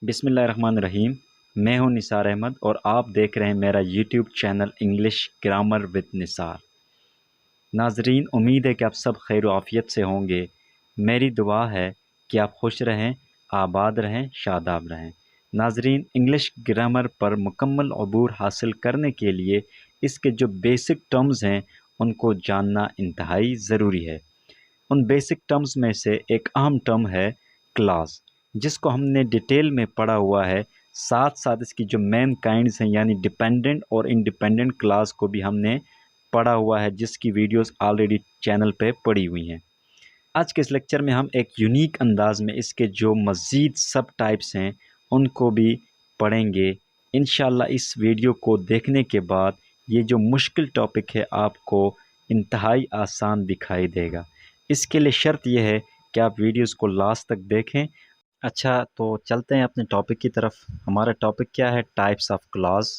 बिस्मिल्लाहिर्रहमानिर्रहीम। मैं हूं निसार अहमद और आप देख रहे हैं मेरा YouTube channel English grammar with Nisar. नाजरीन, उम्मीद है कि आप सब खैर आफ़ियत से होंगे। मेरी दुआ है कि आप खुश रहें, आबाद रहें, शादाब रहें। नाजरीन, इंग्लिश ग्रामर पर मुकम्मल अबूर हासिल करने के लिए इसके जो बेसिक टर्म्स हैं उनको जानना इंतहाई ज़रूरी है। उन बेसिक टर्म्स में से एक अहम टर्म है क्लास, जिसको हमने डिटेल में पढ़ा हुआ है। साथ साथ इसकी जो मेन काइंड्स हैं यानी डिपेंडेंट और इंडिपेंडेंट क्लास को भी हमने पढ़ा हुआ है, जिसकी वीडियोस ऑलरेडी चैनल पे पड़ी हुई हैं। आज के इस लेक्चर में हम एक यूनिक अंदाज में इसके जो मज़ीद सब टाइप्स हैं उनको भी पढ़ेंगे। इंशाल्लाह इस वीडियो को देखने के बाद ये जो मुश्किल टॉपिक है आपको इंतहाई आसान दिखाई देगा। इसके लिए शर्त यह है कि आप वीडियोस को लास्ट तक देखें। अच्छा, तो चलते हैं अपने टॉपिक की तरफ। हमारा टॉपिक क्या है? Types of clause.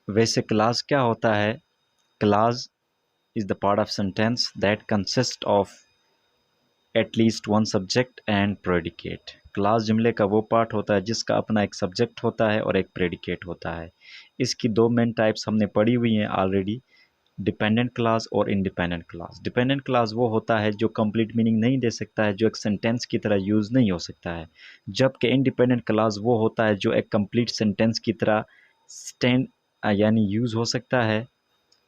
वैसे क्लॉज क्या होता है? Clause is the part of sentence that consists of at least one subject and predicate। Class जुमले का वो पार्ट होता है जिसका अपना एक सब्जेक्ट होता है और एक प्रेडिकेट होता है। इसकी दो मेन टाइप्स हमने पढ़ी हुई हैं ऑलरेडी, डिपेंडेंट क्लास और इंडिपेंडेंट क्लास। डिपेंडेंट क्लास वो होता है जो कंप्लीट मीनिंग नहीं दे सकता है, जो एक सेंटेंस की तरह यूज़ नहीं हो सकता है, जबकि इंडिपेंडेंट क्लास वो होता है जो एक कंप्लीट सेंटेंस की तरह स्टैंड यानी यूज़ हो सकता है।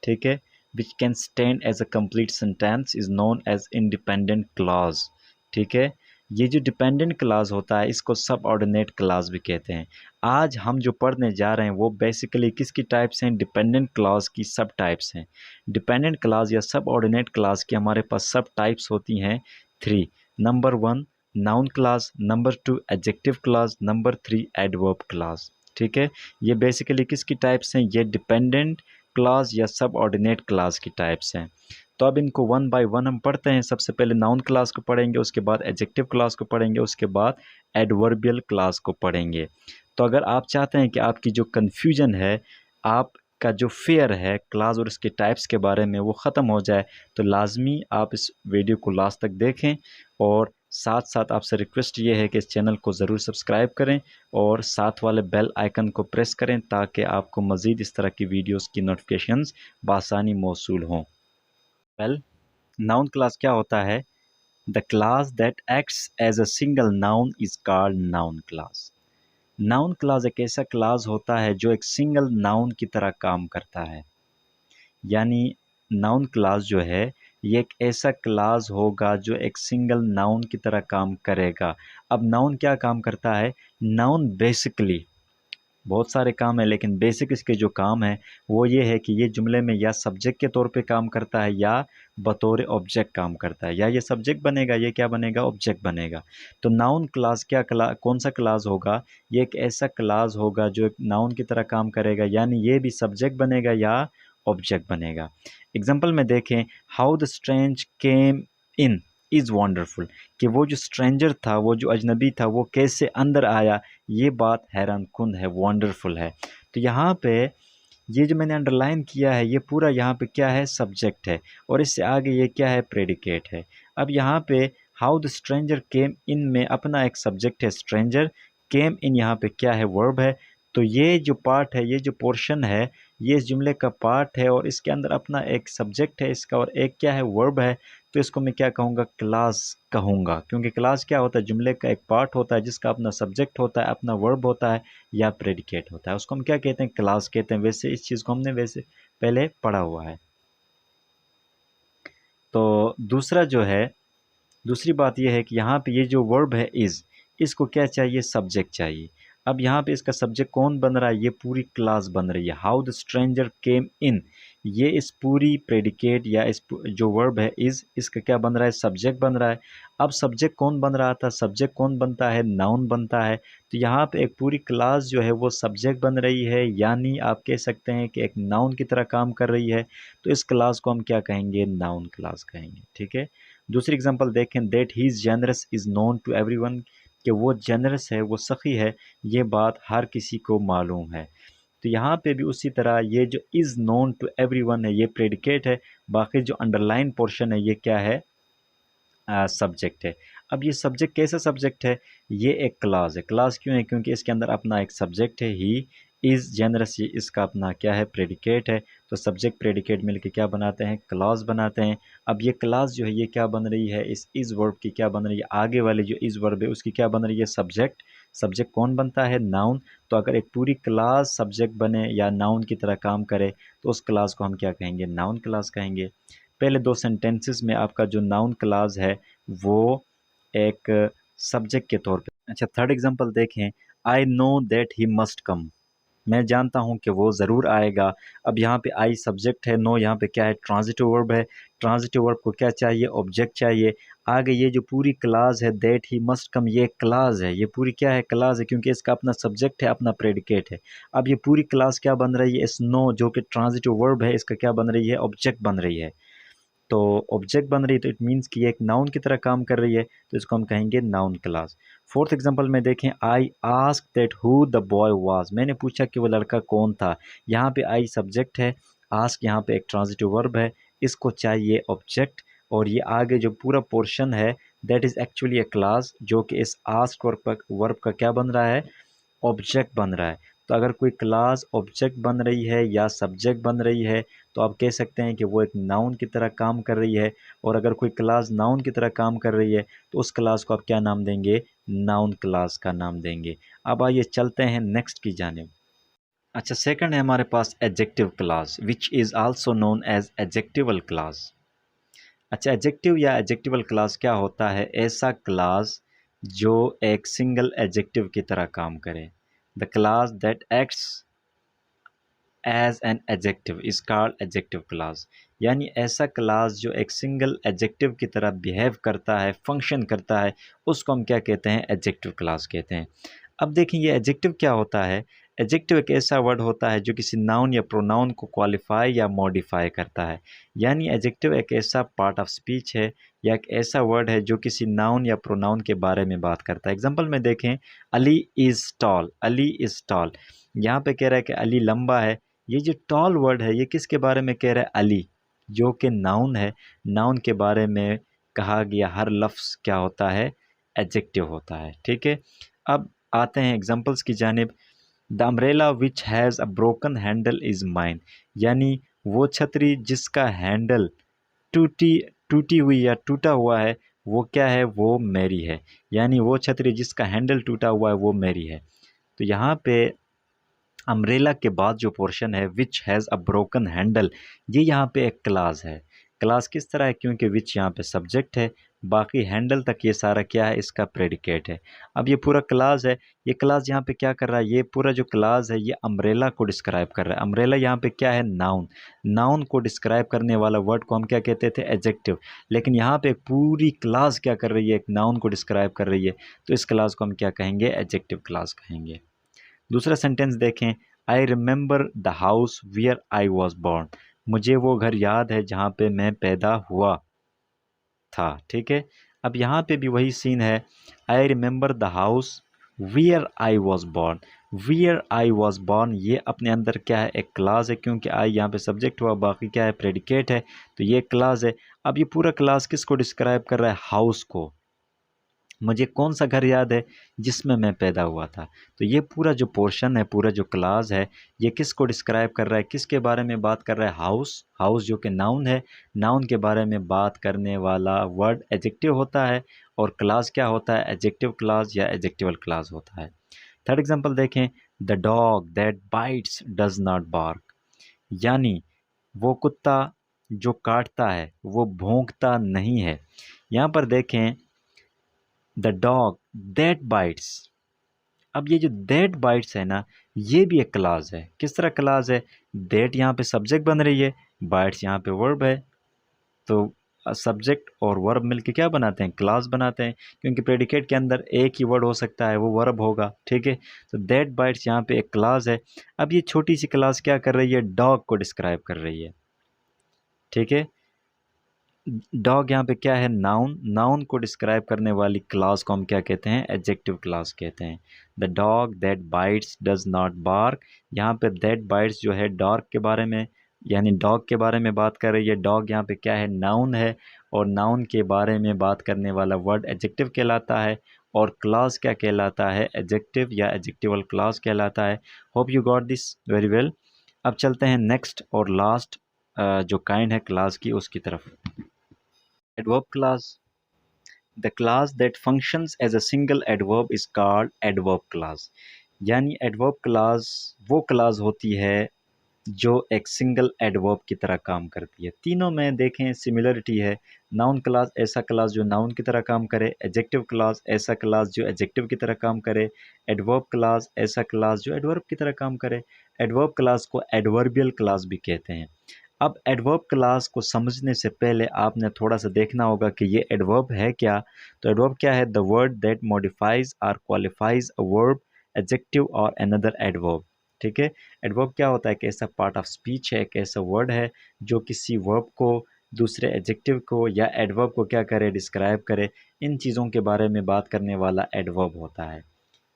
ठीक है, which can stand as a complete sentence is known as independent clause। ठीक है, ये जो डिपेंडेंट क्लास होता है इसको सब ऑर्डिनेट क्लास भी कहते हैं। आज हम जो पढ़ने जा रहे हैं वो बेसिकली किसकी टाइप्स हैं? डिपेंडेंट क्लास की सब टाइप्स हैं। डिपेंडेंट क्लास या सब ऑर्डिनेट क्लास की हमारे पास सब टाइप्स होती हैं 3। Number 1 noun class, number 2 adjective class, number 3 adverb class. ठीक है, ये बेसिकली किसकी टाइप्स हैं? ये डिपेंडेंट क्लास या सब ऑर्डिनेट क्लास की टाइप्स हैं। तो अब इनको वन बाय वन हम पढ़ते हैं। सबसे पहले नाउन क्लास को पढ़ेंगे, उसके बाद एडजेक्टिव क्लास को पढ़ेंगे, उसके बाद एडवर्बियल क्लास को पढ़ेंगे। तो अगर आप चाहते हैं कि आपकी जो कन्फ्यूजन है, आपका जो फेयर है क्लास और इसके टाइप्स के बारे में वो ख़त्म हो जाए, तो लाजमी आप इस वीडियो को लास्ट तक देखें। और साथ साथ आपसे रिक्वेस्ट ये है कि इस चैनल को ज़रूर सब्सक्राइब करें और साथ वाले बेल आइकन को प्रेस करें ताकि आपको मज़ीद इस तरह की वीडियोस की नोटिफिकेशंस बआसानी मौसूल हों। वेल, नाउन क्लास क्या होता है? The class that acts as a single noun is called noun class. Noun class एक ऐसा क्लास होता है जो एक सिंगल नाउन की तरह काम करता है। यानी नाउन क्लास जो है ये एक ऐसा क्लास होगा जो एक सिंगल नाउन की तरह काम करेगा। अब नाउन क्या काम करता है? नाउन बेसिकली बहुत सारे काम है, लेकिन बेसिक इसके जो काम है वो ये है कि ये जुमले में या सब्जेक्ट के तौर पे काम करता है या बतौर ऑब्जेक्ट काम करता है। या ये सब्जेक्ट बनेगा, ये क्या बनेगा? ऑब्जेक्ट बनेगा। तो नाउन क्लास क्या कौन सा क्लास होगा? ये एक ऐसा क्लास होगा जो एक नाउन की तरह काम करेगा, यानी ये भी सब्जेक्ट बनेगा या ऑब्जेक्ट बनेगा। एग्जाम्पल में देखें, how the strange came in is wonderful, कि वो जो स्ट्रेंजर था, वो जो अजनबी था, वो कैसे अंदर आया, ये बात हैरान कुन है, वंडरफुल है। तो यहाँ पे ये जो मैंने अंडरलाइन किया है ये पूरा यहाँ पे क्या है? सब्जेक्ट है, और इससे आगे ये क्या है? प्रेडिकेट है। अब यहाँ पे हाउ द स्ट्रेंजर केम इन में अपना एक सब्जेक्ट है स्ट्रेंजर, केम इन यहाँ पे क्या है? वर्ब है। तो ये जो पार्ट है, ये जो पोर्शन है, ये इस जुमले का पार्ट है और इसके अंदर अपना एक सब्जेक्ट है इसका और एक क्या है? वर्ब है। तो इसको मैं क्या कहूँगा? क्लास कहूँगा, क्योंकि क्लास क्या होता है? जुमले का एक पार्ट होता है जिसका अपना सब्जेक्ट होता है, अपना वर्ब होता है या प्रेडिकेट होता है, उसको हम क्या कहते हैं? क्लास कहते हैं। वैसे इस चीज़ को हमने वैसे पहले पढ़ा हुआ है। तो दूसरा जो है, दूसरी बात यह है कि यहाँ पे ये जो वर्ब है इज़, इसको क्या चाहिए? सब्जेक्ट चाहिए। अब यहाँ पे इसका सब्जेक्ट कौन बन रहा है? ये पूरी क्लास बन रही है। हाउ द स्ट्रेंजर केम इन, ये इस पूरी प्रेडिकेट या इस जो वर्ब है इज़, इसका क्या बन रहा है? सब्जेक्ट बन रहा है। अब सब्जेक्ट कौन बन रहा था? सब्जेक्ट कौन बनता है? नाउन बनता है। तो यहाँ पे एक पूरी क्लास जो है वो सब्जेक्ट बन रही है, यानी आप कह सकते हैं कि एक नाउन की तरह काम कर रही है। तो इस क्लास को हम क्या कहेंगे? नाउन क्लास कहेंगे। ठीक है, दूसरी एग्जांपल देखें, that he is generous is known to everyone, कि वो जेनरस है, वो सखी है, ये बात हर किसी को मालूम है। तो यहाँ पे भी उसी तरह ये जो इज़ नोन टू एवरीवन है ये प्रेडिकेट है, बाकी जो अंडरलाइन पोर्शन है ये क्या है? सब्जेक्ट है। अब ये सब्जेक्ट कैसा सब्जेक्ट है, ये एक क्लास है। क्लास क्यों है, क्योंकि इसके अंदर अपना एक सब्जेक्ट है, ही इज़ जेनरस, ये इसका अपना क्या है, प्रेडिकेट है। तो सब्जेक्ट प्रेडिकेट मिलके क्या बनाते हैं, क्लास बनाते हैं। अब ये क्लास जो है ये क्या बन रही है, इस इज़ वर्ब की क्या बन रही है, आगे वाली जो इज़ वर्ब है उसकी क्या बन रही है, सब्जेक्ट। सब्जेक्ट कौन बनता है, नाउन। तो अगर एक पूरी क्लास सब्जेक्ट बने या नाउन की तरह काम करे तो उस क्लास को हम क्या कहेंगे, नाउन क्लास कहेंगे। पहले दो सेंटेंसेस में आपका जो नाउन क्लास है वो एक सब्जेक्ट के तौर पे। अच्छा, थर्ड एग्जांपल देखें, I know that he must come, मैं जानता हूँ कि वो ज़रूर आएगा। अब यहाँ पे आई सब्जेक्ट है, नो यहाँ पे क्या है, ट्रांजिटिव वर्ब है। ट्रांजिटिव वर्ब को क्या चाहिए, ऑब्जेक्ट चाहिए। आगे ये जो पूरी क्लास है, दैट ही मस्ट कम, ये क्लास है, ये पूरी क्या है, क्लास है, क्योंकि इसका अपना सब्जेक्ट है, अपना प्रेडिकेट है। अब ये पूरी क्लास क्या बन रही है, इस नो जो कि ट्रांजिटिव वर्ब है इसका क्या बन रही है, ऑब्जेक्ट बन रही है। तो ऑब्जेक्ट बन रही है तो इट मीन्स कि ये एक नाउन की तरह काम कर रही है, तो इसको हम कहेंगे नाउन क्लास। फोर्थ एग्जांपल में देखें, I ask that who the boy was, मैंने पूछा कि वो लड़का कौन था। यहाँ पे आई सब्जेक्ट है, आस्क यहाँ पे एक ट्रांजिटिव वर्ब है, इसको चाहिए ऑब्जेक्ट। और ये आगे जो पूरा पोर्शन है that is actually A class, जो कि इस आस्क वर्ब का क्या बन रहा है, ऑब्जेक्ट बन रहा है। तो अगर कोई क्लास ऑब्जेक्ट बन रही है या सब्जेक्ट बन रही है तो आप कह सकते हैं कि वो एक नाउन की तरह काम कर रही है। और अगर कोई क्लास नाउन की तरह काम कर रही है तो उस क्लास को आप क्या नाम देंगे, नाउन क्लास का नाम देंगे। अब आइए चलते हैं नेक्स्ट की जानिब। अच्छा, सेकंड है हमारे पास adjective class, which is also known as adjectival class. अच्छा, एडजेक्टिव या एडजेक्टिवल क्लास क्या होता है, ऐसा क्लास जो एक सिंगल एडजेक्टिव की तरह काम करे। The class that acts as an adjective is called adjective class. यानी ऐसा क्लास जो एक सिंगल एडजेक्टिव की तरह बिहेव करता है, फंक्शन करता है, उसको हम क्या कहते हैं, एडजेक्टिव क्लास कहते हैं। अब देखें ये एडजेक्टिव क्या होता है। एडजेक्टिव एक ऐसा वर्ड होता है जो किसी नाउन या प्रोनाउन को क्वालिफाई या मॉडिफाई करता है। यानी एडजेक्टिव एक ऐसा पार्ट ऑफ स्पीच है या एक ऐसा वर्ड है जो किसी नाउन या प्रोनाउन के बारे में बात करता है। एग्जाम्पल में देखें, Ali is tall, Ali is tall, यहाँ पे कह रहा है कि अली लंबा है। ये जो टॉल वर्ड है ये किसके बारे में कह रहा है, अली, जो कि नाउन है। नाउन के बारे में कहा गया हर लफ्ज़ क्या होता है, एडजेक्टिव होता है। ठीक है, अब आते हैं एग्जांपल्स की जानिब। The umbrella which has a broken handle is mine, यानी वो छतरी जिसका हैंडल टूटी टूटी हुई या टूटा हुआ है वो क्या है, वो मेरी है। यानी वो छतरी जिसका हैंडल टूटा हुआ है वो मेरी है। तो यहाँ पे अम्ब्रेला के बाद जो पोर्शन है which has a broken handle, ये यहाँ पे एक क्लास है। क्लास किस तरह है, क्योंकि विच यहाँ पे सब्जेक्ट है, बाकी हैंडल तक ये सारा क्या है, इसका प्रेडिकेट है। अब ये पूरा क्लास है, ये क्लास यहाँ पे क्या कर रहा है, ये पूरा जो क्लास है ये अम्ब्रेला को डिस्क्राइब कर रहा है। अम्ब्रेला यहाँ पे क्या है, नाउन। नाउन को डिस्क्राइब करने वाला वर्ड को हम क्या कहते थे, एडजेक्टिव। लेकिन यहाँ पे पूरी क्लास क्या कर रही है, एक नाउन को डिस्क्राइब कर रही है, तो इस क्लास को हम क्या कहेंगे, एडजेक्टिव क्लास कहेंगे। दूसरा सेंटेंस देखें, I remember the house wear I was born, मुझे वो घर याद है जहाँ पे मैं पैदा हुआ था। ठीक है, अब यहाँ पे भी वही सीन है, I remember the house wear I was born. Wear I was born ये अपने अंदर क्या है, एक क्लास है, क्योंकि आई यहाँ पे सब्जेक्ट हुआ, बाकी क्या है, प्रेडिकेट है, तो ये क्लास है। अब ये पूरा क्लास किसको डिस्क्राइब कर रहा है, हाउस को। मुझे कौन सा घर याद है जिसमें मैं पैदा हुआ था। तो ये पूरा जो पोर्शन है, पूरा जो क्लास है, ये किसको डिस्क्राइब कर रहा है, किसके बारे में बात कर रहा है, हाउस। हाउस जो कि नाउन है, नाउन के बारे में बात करने वाला वर्ड एडजेक्टिव होता है। और क्लास क्या होता है, एडजेक्टिव क्लास या एडजेक्टिवल क्लास होता है। थर्ड एग्जांपल देखें, the dog that bites does not bark, यानी वो कुत्ता जो काटता है वो भौंकता नहीं है। यहाँ पर देखें, द डॉग दैट बाइट्स, अब ये जो दैट बाइट्स है ना, ये भी एक क्लास है। किस तरह क्लास है, दैट यहाँ पे सब्जेक्ट बन रही है, बाइट्स यहाँ पे वर्ब है। तो सब्जेक्ट और वर्ब मिलके क्या बनाते हैं, क्लास बनाते हैं, क्योंकि प्रेडिकेट के अंदर एक ही वर्ड हो सकता है, वो वर्ब होगा। ठीक है, तो दैट बाइट्स यहाँ पे एक क्लास है। अब ये छोटी सी क्लास क्या कर रही है, डॉग को डिस्क्राइब कर रही है। ठीक है, डॉग यहाँ पे क्या है, नाउन। नाउन को डिस्क्राइब करने वाली क्लास को हम क्या कहते हैं, एडजेक्टिव क्लास कहते हैं। The dog that bites does not bark, यहाँ पे दैट बाइट्स जो है डॉग के बारे में, यानी डॉग के बारे में बात कर रही है। डॉग यहाँ पे क्या है, नाउन है। और नाउन के बारे में बात करने वाला वर्ड एडजेक्टिव कहलाता है, और क्लास क्या कहलाता है, एडजेक्टिव या एडजेक्टिवल क्लास कहलाता है। Hope you got this very well. अब चलते हैं नेक्स्ट और लास्ट जो काइंड है क्लास की उसकी तरफ। Adverb class. The class that functions as a single adverb is called adverb class. यानी एडवर्ब क्लास वो क्लास होती है जो एक सिंगल एडवर्ब की तरह काम करती है। तीनों में देखें सिमिलरिटी है। नाउन क्लास ऐसा क्लास जो नाउन की तरह काम करे, एडजेक्टिव क्लास ऐसा क्लास जो एडजेक्टिव की तरह काम करे, एडवर्ब क्लास ऐसा क्लास जो एडवर्ब की तरह काम करे। एडवर्ब क्लास को एडवर्बियल क्लास भी कहते हैं। अब एडवर्ब क्लास को समझने से पहले आपने थोड़ा सा देखना होगा कि ये एडवर्ब है क्या। तो एडवर्ब क्या है? द वर्ड दैट मॉडिफाइज और क्वालिफाइज अ वर्ब, एडजेक्टिव और अनदर एडवर्ब। ठीक है, एडवर्ब क्या होता है? कि ऐसा पार्ट ऑफ स्पीच है, एक ऐसा वर्ड है जो किसी वर्ब को, दूसरे एडजेक्टिव को या एडवर्ब को क्या करे? डिस्क्राइब करे। इन चीज़ों के बारे में बात करने वाला एडवर्ब होता है।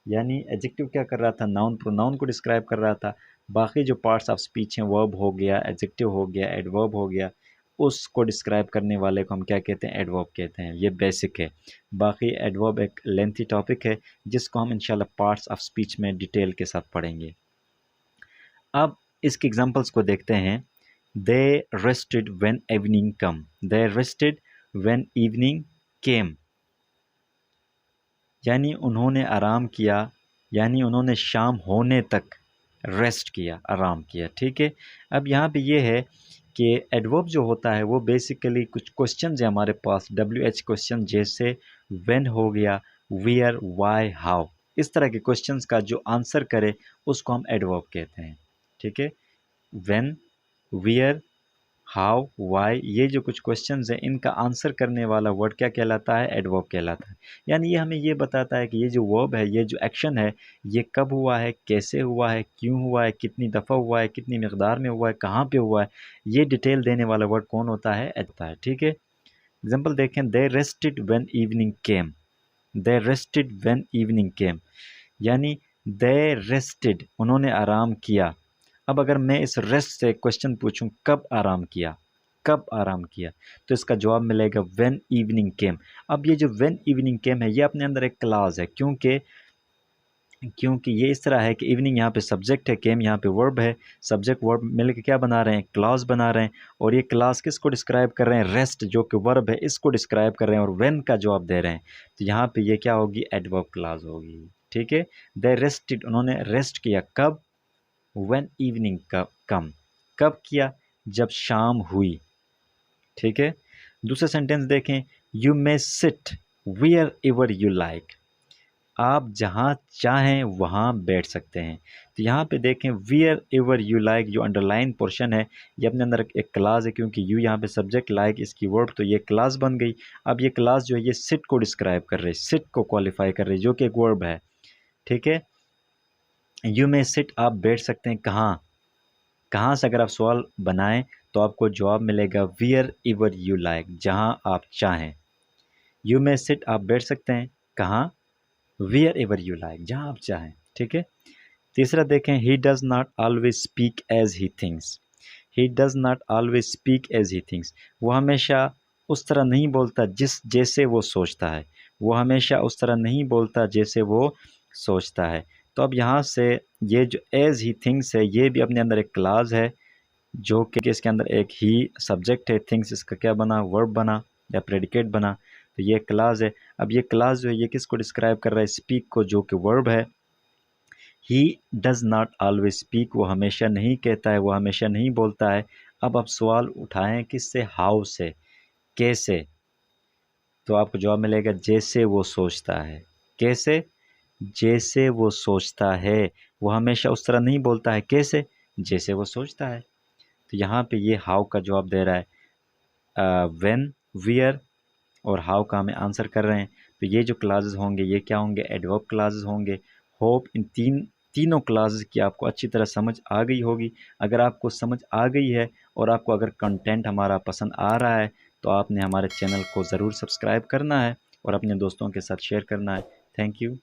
यानी एडजेक्टिव क्या कर रहा था? नाउन प्रोनाउन को डिस्क्राइब कर रहा था। बाकी जो पार्ट्स ऑफ स्पीच हैं, वर्ब हो गया, एडजेक्टिव हो गया, एडवर्ब हो गया, उसको डिस्क्राइब करने वाले को हम क्या कहते हैं? एडवर्ब कहते हैं। ये बेसिक है। बाकी एडवर्ब एक लेंथी टॉपिक है जिसको हम इंशाल्लाह पार्ट्स ऑफ स्पीच में डिटेल के साथ पढ़ेंगे। अब इसके एग्जांपल्स को देखते हैं। They rested when evening come. They rested when evening came. यानी उन्होंने आराम किया, यानी उन्होंने शाम होने तक रेस्ट किया, आराम किया। ठीक है, अब यहाँ पे ये है कि एडवर्ब जो होता है वो बेसिकली कुछ क्वेश्चन है हमारे पास, WH क्वेश्चन, जैसे व्हेन हो गया, वेयर, वाई, हाउ। इस तरह के क्वेश्चंस का जो आंसर करे उसको हम एडवर्ब कहते हैं। ठीक है, व्हेन, वेयर, हाउ, वाई, ये जो कुछ क्वेश्चंस हैं इनका आंसर करने वाला वर्ड क्या कहलाता है? एडवर्ब कहलाता है। यानी ये हमें ये बताता है कि ये जो वर्ब है, ये जो एक्शन है, ये कब हुआ है, कैसे हुआ है, क्यों हुआ है, कितनी दफ़ा हुआ है, कितनी मकदार में हुआ है, कहाँ पे हुआ है, ये डिटेल देने वाला वर्ड कौन होता है? होता है। ठीक है, एग्जाम्पल देखें। They rested when evening came. They rested when evening came, यानी दे रेस्टेड, उन्होंने आराम किया। अब अगर मैं इस रेस्ट से क्वेश्चन पूछूं, कब आराम किया, कब आराम किया, तो इसका जवाब मिलेगा व्हेन इवनिंग केम। अब ये जो व्हेन इवनिंग केम है, ये अपने अंदर एक क्लास है, क्योंकि ये इस तरह है कि इवनिंग यहाँ पे सब्जेक्ट है, केम यहाँ पे वर्ब है। सब्जेक्ट वर्ब मिलकर क्या बना रहे हैं? क्लास बना रहे हैं। और ये क्लास किसको डिस्क्राइब कर रहे हैं? रेस्ट जो कि वर्ब है, इसको डिस्क्राइब कर रहे हैं, और व्हेन का जवाब दे रहे हैं। तो यहाँ पे ये क्या होगी? एडवर्ब क्लास होगी। ठीक है, दे रेस्टेड, उन्होंने रेस्ट किया, कब? व्हेन इवनिंग कम, कब किया? जब शाम हुई। ठीक है, दूसरा सेंटेंस देखें। You may sit wherever you like. आप जहाँ चाहें वहाँ बैठ सकते हैं। तो यहाँ पे देखें, वेयर एवर यू लाइक, जो अंडरलाइन पोर्शन है, ये अपने अंदर एक क्लास है, क्योंकि यू यहाँ पे सब्जेक्ट, लाइक इसकी वर्ब, तो ये क्लास बन गई। अब ये क्लास जो है ये सिट को डिस्क्राइब कर रही है, सिट को क्वालिफाई कर रही है, जो कि एक वर्ब है। ठीक है, यू मे सिट, आप बैठ सकते हैं, कहाँ? कहाँ से अगर आप सवाल बनाएं तो आपको जवाब मिलेगा वेयर एवर यू लाइक, जहाँ आप चाहें। यू मे सिट, आप बैठ सकते हैं, कहाँ? वेयर एवर यू लाइक, जहाँ आप चाहें। ठीक है, तीसरा देखें। He does not always speak as he thinks. He does not always speak as he thinks, वो हमेशा उस तरह नहीं बोलता जैसे वो सोचता है। वो हमेशा उस तरह नहीं बोलता जैसे वो सोचता है। तो अब यहाँ से ये जो एज ही थिंक्स है, ये भी अपने अंदर एक क्लास है, जो कि इसके अंदर एक ही सब्जेक्ट है, थिंग्स इसका क्या बना? वर्ब बना या प्रेडिकेट बना। तो ये क्लास है। अब ये क्लास जो है ये किसको डिस्क्राइब कर रहा है? स्पीक को, जो कि वर्ब है। ही डज़ नॉट ऑलवेज स्पीक, वो हमेशा नहीं कहता है, वो हमेशा नहीं बोलता है। अब आप सवाल उठाएं किससे? हाउ से, कैसे। तो आपको जवाब मिलेगा जैसे वो सोचता है। कैसे? जैसे वो सोचता है। वो हमेशा उस तरह नहीं बोलता है, कैसे? जैसे वो सोचता है। तो यहाँ पे ये हाउ का जवाब दे रहा है। व्हेन, वेयर और हाउ का हमें आंसर कर रहे हैं। तो ये जो क्लासेस होंगे ये क्या होंगे? एडवर्ब क्लासेस होंगे। होप इन तीनों क्लासेस की आपको अच्छी तरह समझ आ गई होगी। अगर आपको समझ आ गई है और आपको अगर कंटेंट हमारा पसंद आ रहा है तो आपने हमारे चैनल को ज़रूर सब्सक्राइब करना है और अपने दोस्तों के साथ शेयर करना है। Thank you.